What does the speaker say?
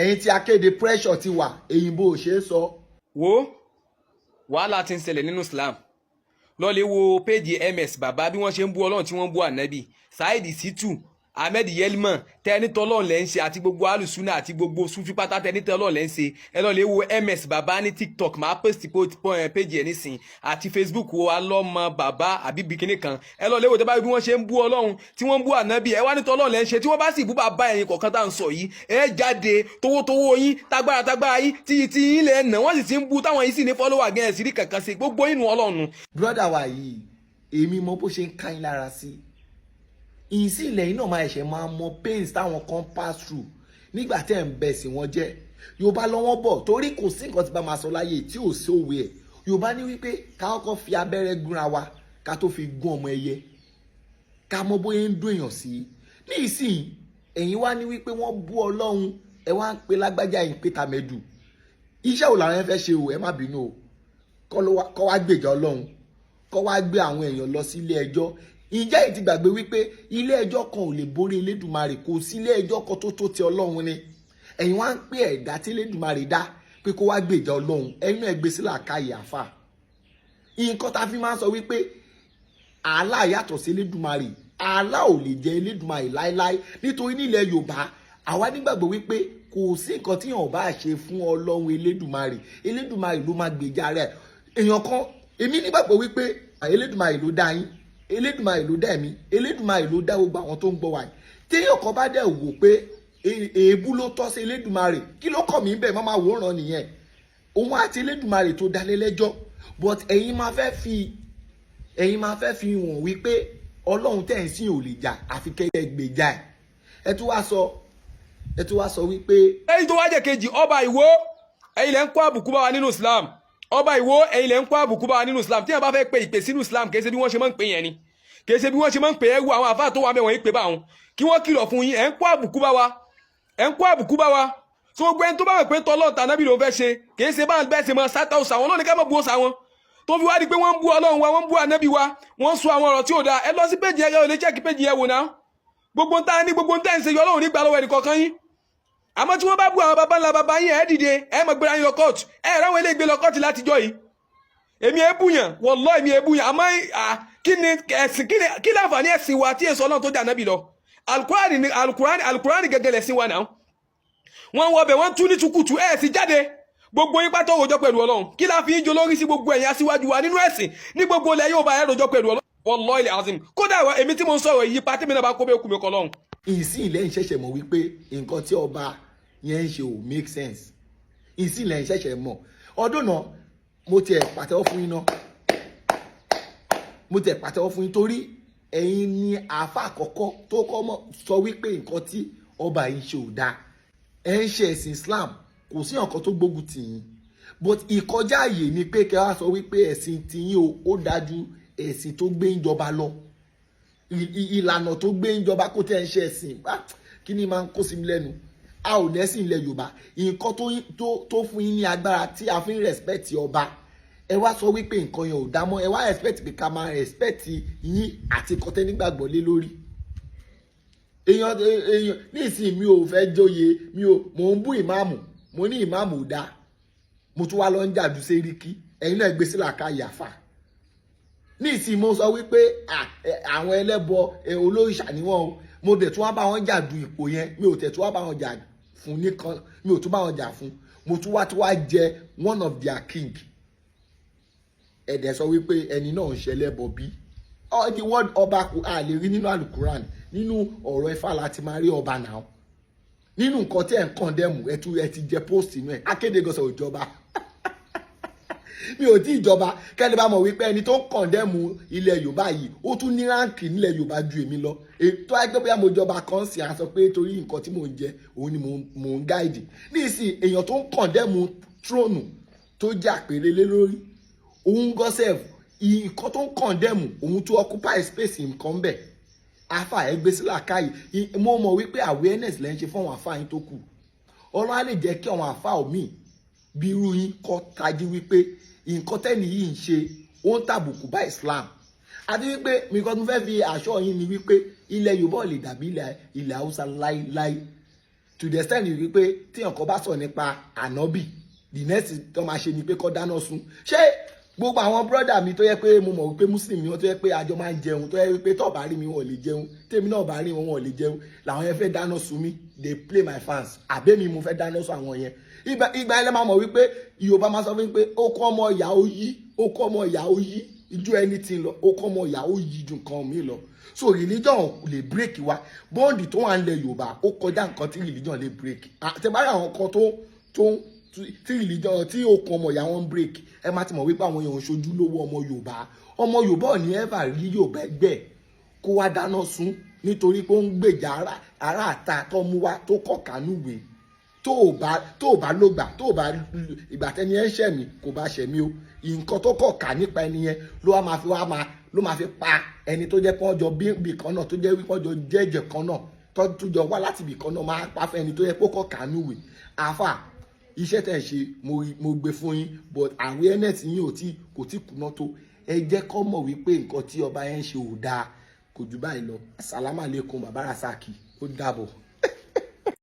ẹ̀yin tí Akede pressure ti wà èyìnbó ò ṣe é sọ. wo wàhálà tí ń ṣẹlẹ̀ nínú Islam lọ́lẹ̀ wo péjì ms bàbá bí wọ́n ṣe ń bú ọlọ́run tí wọ́n ń bú ànábì Saheed Shittu Ahmed Yelman tẹni tọ́lọ́run lẹ́ ń ṣe àti gbogbo alùsùnà àti gbogbo sufi pátá tẹni tọ́lọ́run lẹ́ ń ṣe ẹ lọ́lẹ̀ wo ms bàbá ní TikTok máa post péjì ẹ̀ nísìn àti Facebook wo alọ́mọ bàbá àbíbí kinní kan ẹ lọ́lẹ̀ wo tẹ́ bá bí wọ́n ṣe ń bú ọlọ́run tí wọ́n ń bú ànábì ẹ wá ní tọ́lọ́run lẹ́ ń ṣe tí wọ́n bá sì bú bàbá ẹ̀yin kọ̀ọ̀kan tá à ń sọ yìí ẹ jáde towótowó yín tagbára yín tí yín lẹ́ nà wọ́n sì ti ń bú táwọn yìí sì ní follower gan ẹ̀ sì rí kankan sí gbogbo inú ọlọ́run. brother wa yìí èmi mọ bó ṣe ń ká yín lára sí ìsìn ilẹ̀ yìí náà máa ẹ̀ṣẹ̀ máa mọ pains táwọn kan pass through nígbà tẹ́ ń bẹ̀ sí wọn jẹ́ yorùbá lọ́wọ́ bọ̀ torí kò sí nǹkan tí bá máa sọ láyé tí ò sí òwe ẹ̀ yorùbá ní wípé ká kọ́kọ́ fi abẹ́rẹ́ gúnra wa ká tó fi gún ọmọ ẹyẹ ká mọ bóyá ń dún èèyàn sí ní ìsìn ẹ̀yin wá ní wípé wọ́n bú ọlọ́run ẹ wá ń pe lágbájá yìí ń pe tàmẹ́dù iṣẹ́ ò làwọn ẹ fẹ́ ṣe o ẹ má bínú o kọ́ wá gbèjà ọlọ́run kọ́ wá gbé àwọn èèyàn lọ sí ilé ẹjọ́ ìjẹ́ ìtì gbàgbé wípé ilé ẹjọ́ kan ò lè borí Elédùmarè kò sí ilé ẹjọ́ kan tó ti ọlọ́run ni ẹ̀yin wá ń pè ẹ̀dá tí Elédùmarè dá pé kó wá gbèjà ọlọ́run ẹ̀yin náà gbé sílẹ̀ àkáyè àfà nǹkan tá a fi máa ń sọ wípé àlá yàtọ̀ sí Elédùmarè àlá ò lè jẹ́ Elédùmarè láéláé nítorí nílẹ̀ Yorùbá àwa nígbàgbọ́ wípé kò sí nǹkan tí èèyàn bá ṣe fún ọlọ́run Elédùmarè ló máa gbèjà rẹ̀ èèyàn kan èmi nígbàgbọ́ wípé Elédùmarè ló dá yín Elédùmarè ló dá ẹ̀mí Elédùmarè ló dá gbogbo àwọn tó ń gbọ́ wa yìí téèyàn kan bá dẹ̀ wò pé èébú ló tọ́ sí Elédùmarè kí ló kọ̀ mí bẹ́ẹ̀ má máa wòran nìyẹn òun àti Elédùmarè tó dá lẹ́lẹ́jọ́ but ẹ̀yin máa fẹ́ fi hàn wípé ọlọ́run tẹ̀ ń sìn ò lè jà àfi kẹ́kẹ́ gbèjà ẹ̀ ẹ tún wá sọ wípé. èyí tó wá jẹ́ kejì ọba Ìwó ẹ̀yin lẹ́ ń kó àbùkù bá wa nínú Islam ọba Ìwó ẹ̀yin lẹ́ ń kó àbùkù bá wa nínú Islam tí wọ́n bá fẹ́ pe ìpè sínú Islam kì í ṣe bí wọ́n ṣe máa ń pè yẹn ni kì í ṣe bí wọ́n ṣe máa ń pè ẹrú àwọn àfáà tó wà mẹ́wọ̀n yìí pé bá wọn kí wọ́n kìlọ̀ fún yín ẹ̀ ń kó àbùkù bá wa so gbogbo ẹni tó bá wẹ̀ pé tọ́lọ́ tànábì ló ń fẹ́ ṣe kì í ṣe bá bẹ́ẹ̀ ṣe máa sátá òsà wọn lónìí ká mọ̀ bú òsà wọn tó fi wá di pé wọ́n ń bú Ọlọ́run wa wọ́n ń bú ànábì wa wọ́n ń sọ àwọn ọ̀rọ̀ tí ò dáa ẹ lọ sí péjì ẹ lè chẹ́kì péjì ẹ wò náà gbogbo ń ta ní gbogbo ń tẹ́ ń ṣe yọ Ọlọ́run nígbà lọ́wọ́ ẹnì kọ̀ọ̀kan yín àmọ́ tí wọ́n bá bú àwọn baba ńlá baba yín ẹ dìde ẹ mọ̀ gbéra yín lọ kóòtù ẹ ráwọn ilé ìgbé lọ kóòtù látijọ́ yìí èmi ebúyàn wallahi èmi ebúyàn àmọ́ kí ni ẹ̀sìn kí láǹfààní ẹ̀sìn wa tí èso Ọlọ́run tó dà nábì lọ alukurani gẹ́gẹ́ lẹ̀sìn wa náà wọ́n wọ bẹ̀ wọ́n tú ní tukutu ẹ̀ sì jáde gbogbo yín pátá òjò pẹ̀lú Ọlọ́run kí la fi ń jolórí sí gbogbo ẹ̀yin aṣíwájú wa nínú ẹ̀sìn ní gbogbo ilẹ̀ yóò bá ẹ̀ rojọ́ pẹ̀lú Ọlọ́run wallahi azim kódà èmi tí mo ń sọ̀rọ̀ yìí pátí mi náà bá kó bẹ́ẹ̀ kú mi kọ́ lọ́hùn. ìsìn ilẹ̀ ń ṣẹ̀ṣẹ̀ mọ̀ wípé nǹkan tí ọba yẹn ń ṣe ò make sense ìsìn ilẹ̀ ń ṣẹ̀ṣẹ̀ mọ̀ ọdún náà mo tiẹ̀ pàtẹ́wọ́ fún yín náà mo tiẹ̀ pàtẹ́wọ́ fún yín torí ẹ̀yin ni àáfà àkọ́kọ́ tó kọ́ mọ̀ sọ wípé nǹkan tí ọba yìí ṣe ò dáa ẹ̀ ń ṣe ẹ̀sìn Islam kò sí nǹkan tó gbógun tì yín but ìkọjá àyè ni pé kẹ́ wá sọ wípé ẹ̀sìn tiyín ó dájú ẹ̀sìn tó gbé ń jọba lọ ìlànà tó gbé ń jọba kó tẹ́ ń ṣe ẹ̀sìn kí ni máa ń kó sí mi lẹ́nu a ò lẹ́sìn ilẹ̀ Yorùbá nǹkan tó fún yín ní agbára tí a fi ń respect ọba ẹ wá sọ wípé nǹkan yẹn ò dá mọ́ ẹ wá respect pé ká máa respect yín àti kọ́tẹ́ nígbàgbọ́ lé lórí èèyàn ní ìsìn mi ò fẹ́ jóye mò ń bú ìmáàmù mo ní ìmáàmù ò dáa mo tún wá lọ ń jàdú séríkì ẹ̀yin náà gbé sílà ká yàfà ní ìsìn mo sọ wípé àwọn ẹlẹ́bọ olóòṣà ni wọ́n o mo dẹ̀ tún wá bá wọn jàdú ipò yẹn mi ò tẹ̀ tún wá bá wọn jà fún nìkan mi ò tún bá wọn jà fún mo tún wá jẹ one of their king ẹ̀dẹ̀ sọ wípé ẹni náà ń ṣẹlẹ́bọ bí all the word ọba kò a lè rí nínú alukuran nínú ọ̀rọ̀ Ifá láti máa rí ọba náà nínú nǹkan tí ẹ̀ ń kọ́ndẹ́mù ẹ ti jẹ post inú ẹ̀ Akéde gọ́sọ̀ òjọba mi ò tí ìjọba kẹ́lẹ́ bá mọ̀ wípé ẹni tó ń kọ́ndẹ́mù ilẹ̀ Yorùbá yìí ó tún ní ráǹkì nílẹ̀ Yorùbá ju èmi lọ ètò àgbẹ̀ bóyá mo jọba kan sí à sọ pé torí nǹkan tí mò ń jẹ òun ni mò ń gáìdì ní ìsìn èèyàn tó ń kọ́ndẹ́mù tróònù tó jẹ́ àpèrè lé lórí òun gọ́sẹ̀f nǹkan tó ń kọ́ndẹ́mù òun tó occupy space nǹkan bẹ̀ afa ẹgbẹ́ sílá káyì mo mọ̀ wípé awareness lẹ́ ń ṣe fún àwọn afa yín tó kù Ọlọ́run á lè jẹ́ kí àwọn afa omi bí irú yín kọ́ tají wípé nǹkan tẹ́ni yìí ń ṣe ó ń tàbùkù bá Islam àti wípé nǹkan tó fẹ́ fi aṣọ yín ni wípé ilẹ̀ Yorùbá ò lè dàbí ilẹ̀ Haúsá láíláí to the extent wípé tí ọkọ bá sọ nípa ànábì the next tó máa ṣe ni pé kó dáná sun. Ṣé gbogbo àwọn brọ́dà mi tó yẹ pé mo mọ̀ wípé muslim ni wọ́n tó yẹ pé àjọ máa ń jẹun tó yẹ wípé tó bá rí mi wọn ò lè jẹun tèmi náà bá rí wọn wọn ò lè jẹun làwọn yẹn fẹ́ dáná sun mi they play my fans àbẹ́mi mo fẹ́ dáná sun àwọn yẹn. Ìgbà ilẹ̀ máa mọ̀ wípé Yorùbá máa sọ fún mi pé ó kọ́ ọmọ ìyá ó yí ó kọ́ ọmọ ìyá ó yí ju anything lọ ó kọ́ ọmọ ìyá ó yí ju nǹkan mi lọ. So religion lè break wa bọ́ǹdì tó wà ń lẹ Yorùbá ó kọjá nǹkan tí religion lè break. Àtẹ̀bárí àwọn kan tí religion tí okùn ọmọ ìyá wọn break ẹ má ti mọ̀ wípé àwọn èèyàn ṣojú lówó ọmọ Yorùbá ò ní ever rí Yorùbá ẹgbẹ́ kó wá dáná sun nítorí pé ó ń gbèjà ara àta tó mú wá tó kọ̀ kánúwèé tó ò bá ló gbà tó ò bá ìgbà tẹni ẹ ń ṣẹ̀ mí kò bá ṣẹ̀ mí o nǹkan tó kọ̀ ká nípa ẹni yẹn ló máa fi pa ẹni tó jẹ́ pé wọ́n jọ bí kan náà tó jẹ́ wípé wọ́n jọ jẹ́jẹ̀ kan náà tó jọ wá láti ibì kan náà máa pa fún ẹni tó yẹ pé ó kọ̀ kánúwèé àfà iṣẹ́ tẹ̀ ṣe mo gbé fún yín but awareness yín kò tí kùnà tó ẹ jẹ́ kó mọ̀ wípé nǹkan tí ọba yẹn ṣe ò dáa kò jù báyìí lọ. Assalamu alaikum bàbá Rasaki ó dàbọ̀.